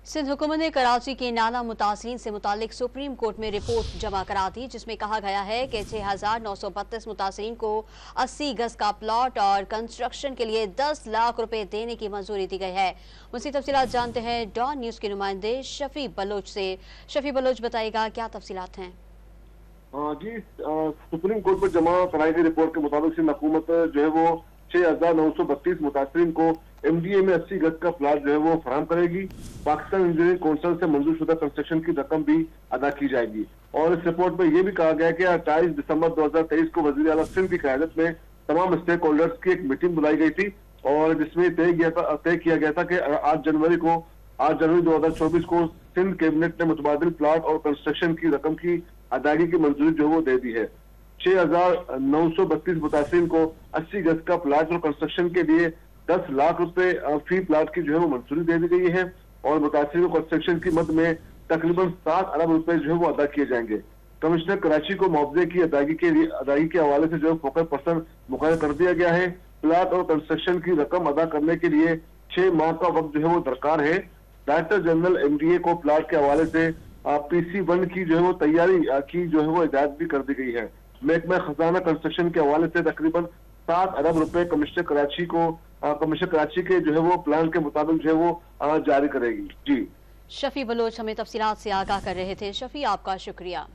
सिंध हुकूमत ने कराची के नाला मुतासिरीन से मुतालिक सुप्रीम कोर्ट में रिपोर्ट जमा करा दी, जिसमें कहा गया है कि 6,932 मुतासिरीन को 80 गज का प्लॉट और कंस्ट्रक्शन के लिए 10 लाख रुपए देने की मंजूरी दी गई है। मज़ीद तफसीलात जानते हैं डॉन न्यूज़ के नुमाइंदे शफी बलोच से। शफी बलोच, बताएगा क्या तफसीलात हैं? जी, सुप्रीम कोर्ट पर जमा कराई गई रिपोर्ट के मुताबिक सिंध हुकूमत जो है वो 6,932 मुतासरीन को MDA में 80 गज का प्लाट जो है वो फराहम करेगी। पाकिस्तान इंजीनियरिंग काउंसिल से मंजूर शुदा कंस्ट्रक्शन की रकम भी अदा की जाएगी। और इस रिपोर्ट में यह भी कहा गया कि 28 दिसंबर 2023 को वज़ीर आला सिंध की क़यादत में तमाम स्टेक होल्डर्स की एक मीटिंग बुलाई गई थी और जिसमें तय किया गया था कि 8 जनवरी 2024 को सिंध कैबिनेट ने मुतबादिल प्लाट और कंस्ट्रक्शन की रकम की अदायगी की मंजूरी जो है वो दे दी है। 6,932 मुतासरीन को 80 गज का प्लाट और कंस्ट्रक्शन के लिए 10 लाख रुपए फी प्लाट की जो है वो मंजूरी दे दी गई है और मुतासरीन को कंस्ट्रक्शन की मद में तकरीबन 7 अरब रुपए जो है वो अदा किए जाएंगे। कमिश्नर कराची को मुआवजे की अदायगी के हवाले से जो है फोकस पर्सन मुकर्रर कर दिया गया है। प्लाट और कंस्ट्रक्शन की रकम अदा करने के लिए 6 माह का वक्त जो है वो दरकार है। डायरेक्टर जनरल MDA को प्लाट के हवाले से PC1 की जो है वो तैयारी की जो है वो हिदायत भी कर दी गई है। महकमा खजाना कंस्ट्रक्शन के हवाले से तकरीबन 7 अरब रुपए कमिश्नर कराची के जो है वो प्लान के मुताबिक जो है वो जारी करेगी। जी, शफी बलोच हमें तफसीलात से आगाह कर रहे थे। शफी, आपका शुक्रिया।